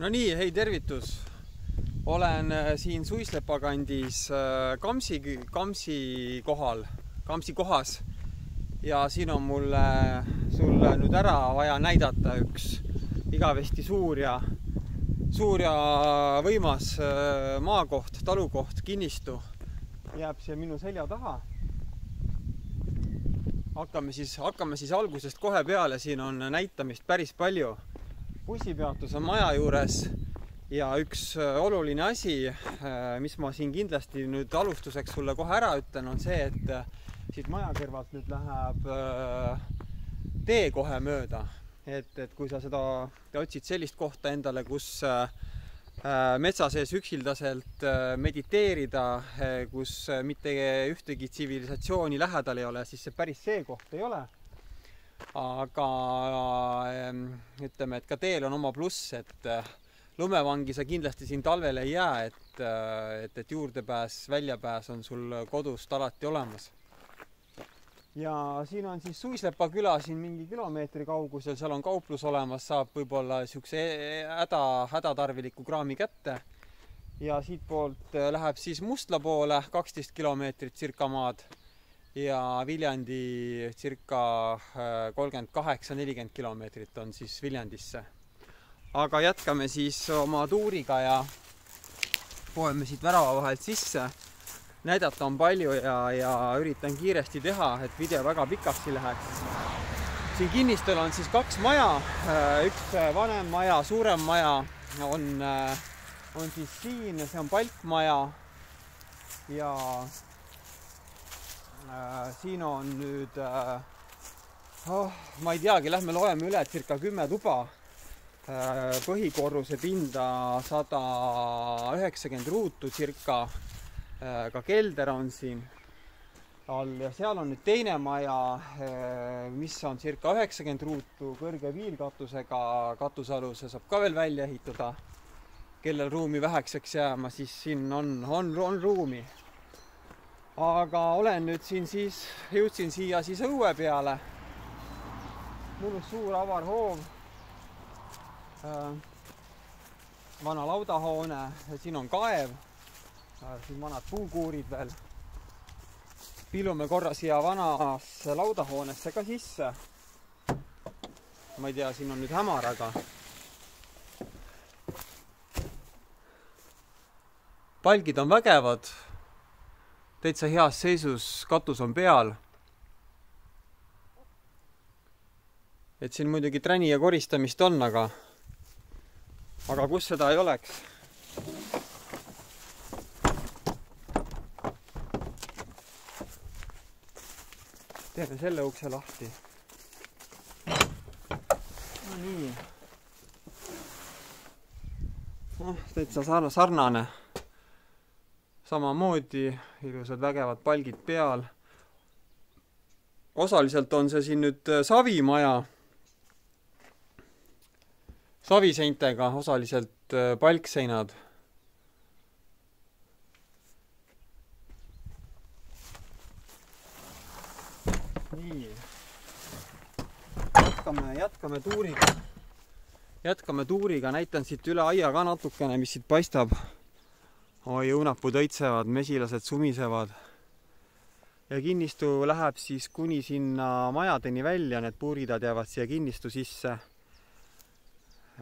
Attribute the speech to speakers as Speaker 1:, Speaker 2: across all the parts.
Speaker 1: No nii, hei tervitus! Olen siin Suislepa kandis Kamsi kohas ja siin on sulle nüüd ära vaja näidata üks igavesti suur ja võimas maakoht, talukoht, kinnistu. Jääb siia minu selja taha. Hakkame siis algusest kohe peale, siin on näitamist päris palju. Bussipeatus on maja juures ja üks oluline asi, mis ma siin kindlasti nüüd alustuseks sulle kohe ära ütlen, on see, et siit maja kõrvalt nüüd läheb tee kohe mööda. Et kui sa otsid sellist kohta endale, kus metsa sees üksildaselt mediteerida, kus mitte ühtegi tsivilisatsiooni lähedal ei ole, siis see päris see koht ei ole. Aga ütleme, et ka teel on oma pluss, et lumevangi sa kindlasti siin talvel ei jää, et juurdepääs, väljapääs on sul kodust alati olemas. Ja siin on siis Suislepa küla siin mingi kilomeetri kaugusel, seal on kauplus olemas, saab võib-olla siukse hädatarviliku kraami kätte. Ja siit poolt läheb siis Mustla poole 12 kilomeetrit circa maad ja Viljandi circa 38-40 kilomeetrit on siis Viljandisse. Aga jätkame siis oma tuuriga ja poeme siit värava vahelt sisse. Näidata on palju ja üritan kiiresti teha, et video väga pikaks ei läheks. Siin kinnistul on siis 2 maja, üks vanem maja, suurem maja on siis siin, see on palkmaja ja siin on nüüd, ma ei teagi, lähme loeme üle, circa 10 tuba, põhikorruse pinda 190 ruutu circa. Ka kelder on siin all ja seal on nüüd teine maja, mis on circa 90 ruutu kõrge viilkatusega katusaluse, saab ka veel välja ehitada. Kellel ruumi vähekseks jääma, siis siin on ruumi. Aga olen nüüd siin jõudsin siia siis õue peale. Mõnus suur avar hoov. Vana laudahoone, siin on kaev. Siin vanad puukuurid veel. Pilume korra siia vanasse laudahoonesse ka sisse. Ma ei tea, siin on nüüd hämar, aga palgid on vägevad. Täitsa heas seisus, katus on peal. Et siin muidugi träni ja koristamist on, aga kus seda ei oleks. Teeme selle ukse lahti. No nii. Täitsa sarnane. Samamoodi ilusad vägevad palgid peal. Osaliselt on see siin nüüd savimaja. Saviseintega, osaliselt palkseinad. Nii. Jätkame tuuriga. Jätkame tuuriga, näitan siit üle aia ka natukene, mis siit paistab. Oi, õunapud õitsevad, mesilased sumisevad. Ja kinnistu läheb siis kuni sinna majadeni välja, need puuridad jäävad siia kinnistu sisse.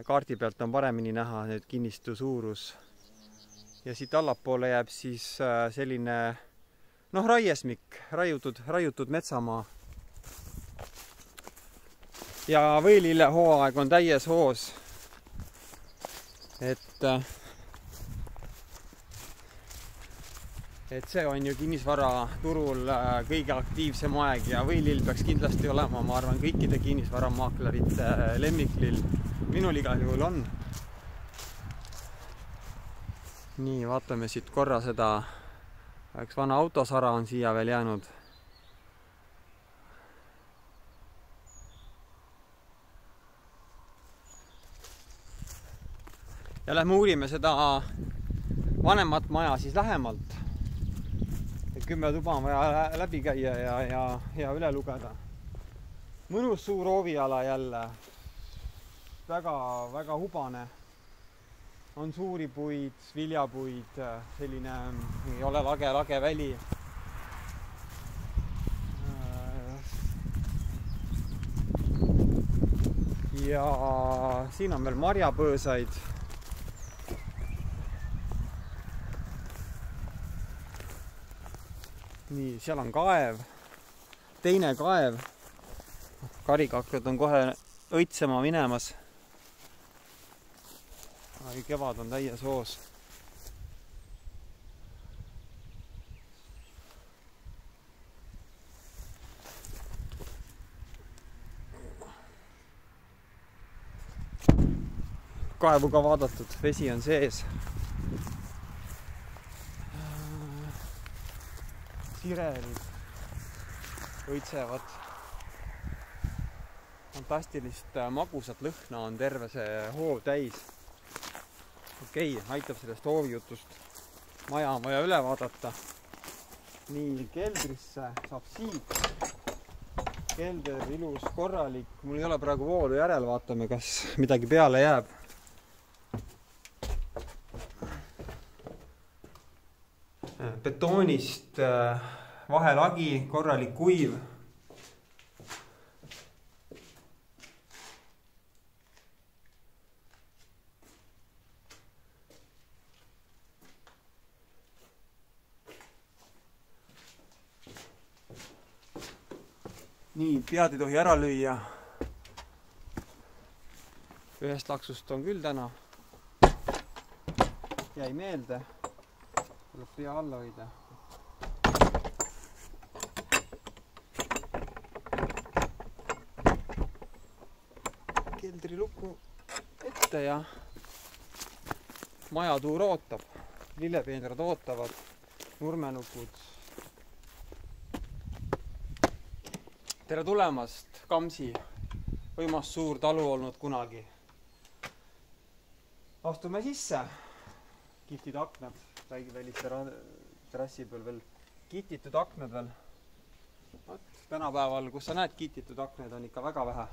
Speaker 1: Kaardi pealt on paremini näha need kinnistu suurus. Ja siit allapoole jääb siis selline raiesmik, raiutud metsamaa. Ja võilille hooaeg on täies hoos. Et see on ju kinnisvara turul kõige aktiivsem aeg ja võilill peaks kindlasti olema, ma arvan, kõikide kinnisvaramaaklerite lemmiklill. Minul igal juhul on. Nii, vaatame siit korra seda. Üks vana autosara on siia veel jäänud. Ja lähme uurime seda vanemat maja siis lähemalt. 10 tuba on vaja läbi käia ja üle lugeda. Mõnus suur hooviala jälle. Väga hubane. on suuri puid, viljapuid, selline ei ole lage väli. Ja siin on veel marjapõõsaid. Nii, seal on kaev, teine kaev. Karikaklad on kohe õitsema minemas. Kevad on täies hoos. Kaevu ka vaadatud, vesi on sees. Sirelid õitsevad. Fantastilist magusat lõhna on terve see hoov täis. Okei, aitab sellest hoovijutust. Maja on vaja üle vaadata. Nii, keldrisse saab siit. Kelder ilus, korralik. Mul ei ole praegu voolu järel, vaatame, kas midagi peale jääb. Betoonist vahelagi, korralik kuiv. Nii, pead ei tohi ära lüüa. Ühest laksust on küll täna. Jäi meelde. Tuleb pea alla hoida. Keldri luku ette ja majatuur ootab. Lillepeenrad ootavad. Nurmenukud. Tere tulemast, Kamsi. Võimas suur talu olnud kunagi. Astume sisse. Kihtid aknad. Vägiväliste terrassi peal veel kititud aknad veel. Tänapäeval, kus sa näed kititud aknad, on ikka väga vähe.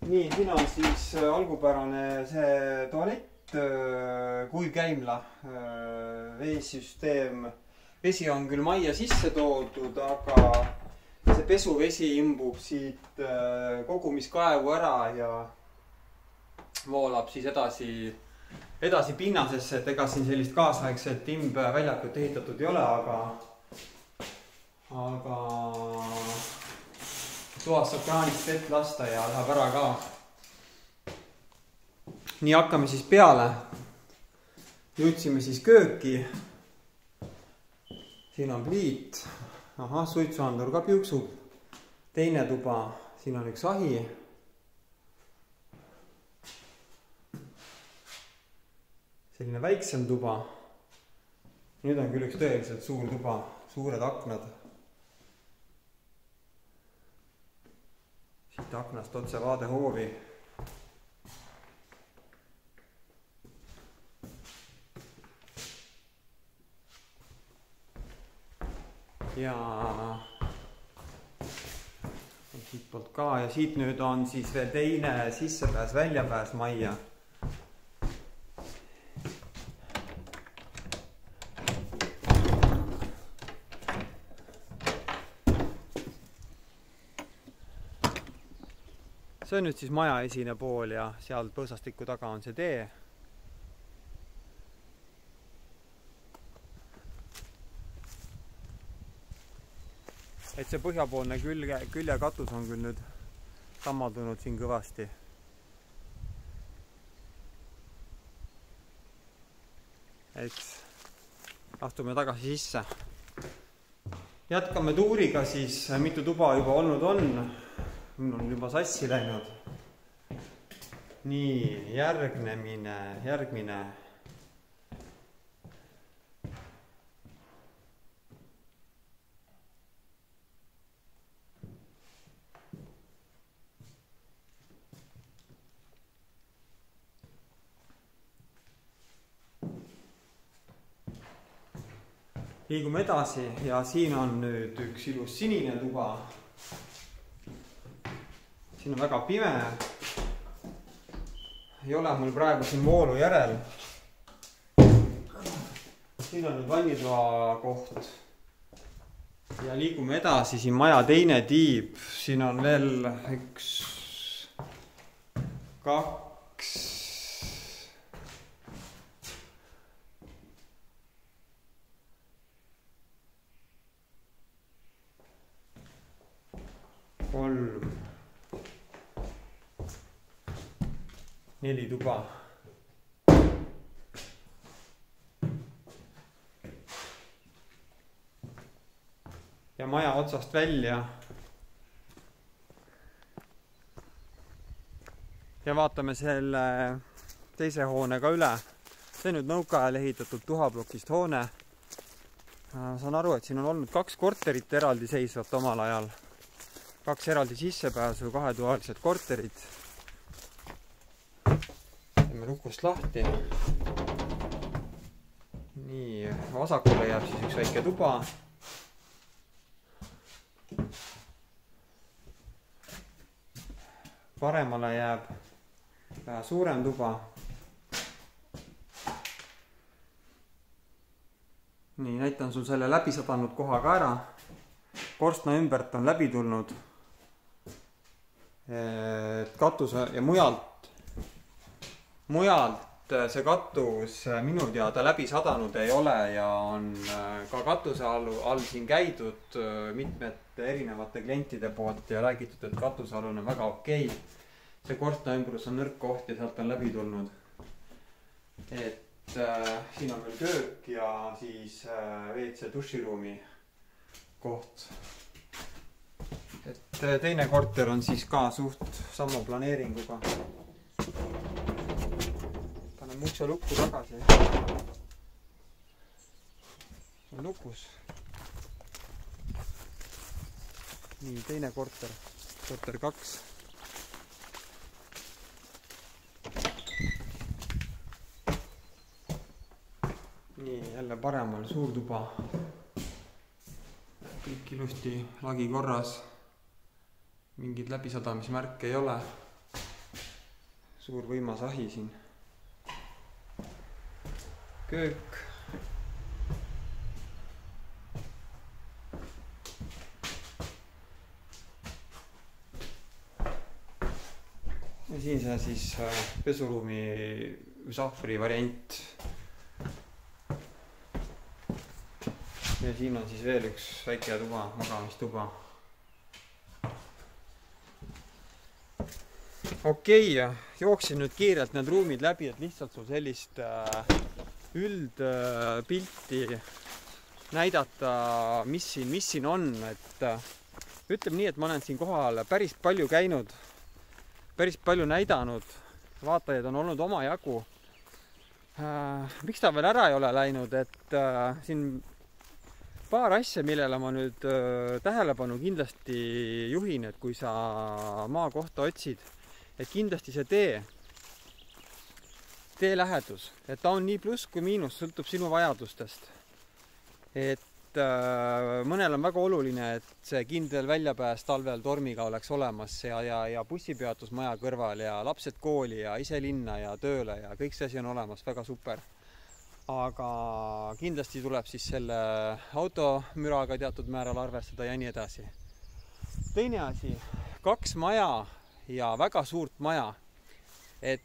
Speaker 1: Nii, siin on siis algupärane see tualett, kuivkäimla, veesüsteem. Vesi on küll majja sisse toodud, aga see pesuvesi imbub siit kogumiskaevu ära ja voolab siis edasi pinnasesse, et ega siin sellist kaasaegset väljakut ehitatud ei ole, aga toas saab kraanist vett lasta ja läheb ära ka. Nii, hakkame siis peale. Jõudsime siis kööki. Siin on pliit. Aha, suitsuandur ka piuksub. Teine tuba. Siin on üks ahi. Selline väiksem tuba. Nüüd on küll üks tõeliselt suur tuba. Suured aknad. Siit aknast otse vaade hoovi. Ja siit poolt ka ja siit nüüd on siis veel teine sissepääs, väljapääs majja. See on nüüd siis maja esine pool ja seal põõsastiku taga on see tee. Et see põhjapoolne küljekatus on küll nüüd sammaldunud siin kõvasti. Eks astume tagasi sisse. Jätkame tuuriga siis, mitu tuba juba olnud on. Mul on juba sassi läinud. Nii, järgmine. Liigume edasi ja siin on nüüd üks ilus sinine tuba. Siin on väga pime ei ole mul praegu siin voolu järel. Siin on nüüd vannitoa koht. Ja liigume edasi, siin maja teine tiib. Siin on veel 1, 2, 3, 4 tuba. Ja maja otsast välja. Ja vaatame selle teise hoone ka üle. See nüüd nõukaajal ehitatud tuhaplokist hoone. Saan aru, et siin on olnud 2 korterit eraldi seisvat omal ajal. 2 eraldi sissepääsu, 2-toalised korterid. Teeme lukust lahti. Nii, vasakule jääb siis üks väike tuba. Paremale jääb suurem tuba. Nii, näitan sul selle läbi sadanud koha ka ära. Korstna ümbert on läbi tulnud. Katuse ja mujalt see katus minu teada läbi sadanud ei ole ja on ka katuse all siin käidud mitmete erinevate klientide poolt ja räägitud, et katusealune on väga okei. See korstna ümbrus on nõrk koht ja sealt on läbi tulnud. Et siin on veel köök ja siis WC duširuumi koht. Et teine korter on siis ka suht sama planeeringuga. Panen ukse lukku tagasi. On lukus. Nii, teine korter. Korter 2. Nii, jälle paremal suur tuba. Kõik ilusti lagi korras. Mingid läbisadamismärke ei ole. Suur võimas ahi siin. Köök. Ja siin see siis pesuruumi sahvri variant. Ja siin on siis veel üks väike tuba, magamistuba. Okei, jooksin nüüd kiirelt need ruumid läbi, et lihtsalt sul sellist üldpilti näidata, mis siin on. Et ütleme nii, et ma olen siin kohal päris palju käinud, päris palju näidanud. Vaatajaid on olnud oma jagu. Miks ta veel ära ei ole läinud, et siin paar asja, millele ma nüüd tähelepanu kindlasti juhin, et kui sa maakohta otsid, et kindlasti see tee lähedus, et ta on nii pluss kui miinus, sõltub sinu vajadustest. Et mõnel on väga oluline, et see kindel väljapääs talvel tormiga oleks olemas ja bussipeatus maja kõrval ja lapsed kooli ja ise linna ja tööle ja kõik see asi on olemas, väga super. Aga kindlasti tuleb siis selle automüraga teatud määral arvestada ja nii edasi. Teine asi, 2 maja ja väga suurt maja, et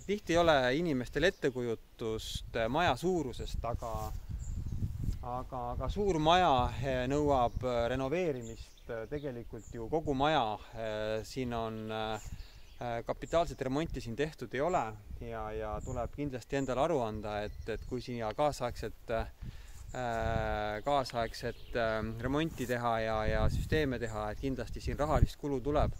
Speaker 1: tihti ei ole inimestel ettekujutust maja suurusest, aga suur maja nõuab renoveerimist tegelikult ju kogu maja. Siin on kapitaalset remonti siin tehtud ei ole ja tuleb kindlasti endale aru anda, et kui siia kaasaegset remonti teha ja süsteeme teha, et kindlasti siin rahalist kulu tuleb.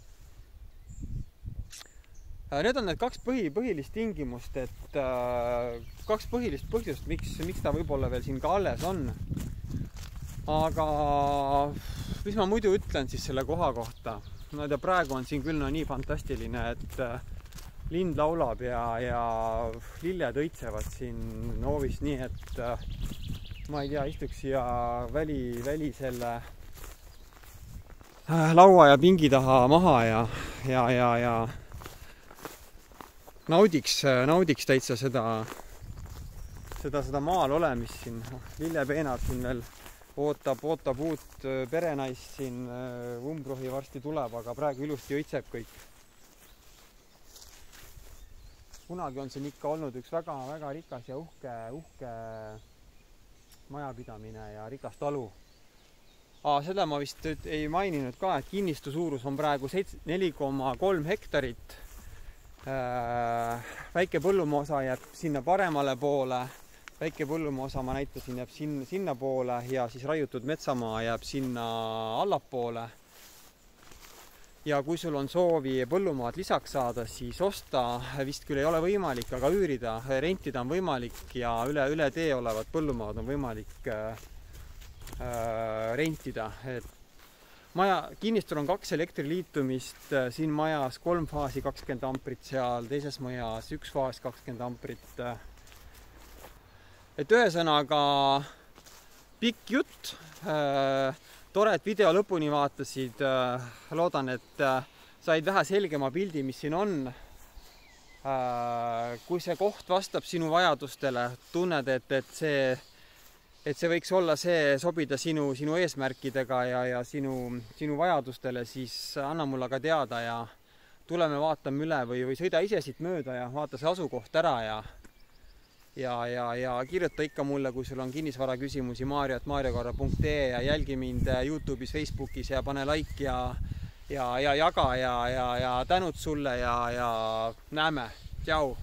Speaker 1: Need on need 2 põhilist tingimust, et 2 põhilist põhjust, miks ta võib-olla veel siin ka alles on. Aga mis ma muidu ütlen siis selle koha kohta? No ja praegu on siin küll nii fantastiline, et lind laulab ja lilled õitsevad siin hoovis nii, et ma ei tea, istuks siia väli selle laua ja pingi taha maha ja naudiks täitsa seda maal olemist siin. Lillepeenar siin veel ootab uut perenaist siin, umbrohi varsti tuleb, aga praegu ilusti õitseb kõik. Kunagi on siin ikka olnud üks väga rikas ja uhke majapidamine ja rikas talu. Seda ma vist ei maininud ka, et kinnistu suurus on praegu 4,3 hektarit. Väike põllumaa osa jääb sinna paremale poole, väike põllumaa osa ma näitasin jääb sinna poole ja siis raiutud metsamaa jääb sinna allapoole. Ja kui sul on soovi põllumaad lisaks saada, siis osta vist küll ei ole võimalik, aga üürida, rentida on võimalik ja üle tee olevat põllumaad on võimalik rentida. Kinnistul on 2 elektriliitumist, siin majas 3 faasi 20 amprit, seal teises majas 1 faas 20 amprit. Et ühesõnaga pikk jutt. Tore, et video lõpuni vaatasid. Loodan, et said vähe selgema pildi, mis siin on. Kui see koht vastab sinu vajadustele, tunned, et see võiks olla sobida sinu eesmärkidega ja sinu vajadustele, siis anna mulle ka teada ja tuleme vaatame üle või sõida ise siit mööda ja vaata see asukoht ära ja kirjuta ikka mulle, kui sul on kinnisvara küsimusi mario@mariokaarro.ee ja jälgi mind YouTube'is, Facebookis ja pane like ja jaga ja tänud sulle ja näeme. Tšau!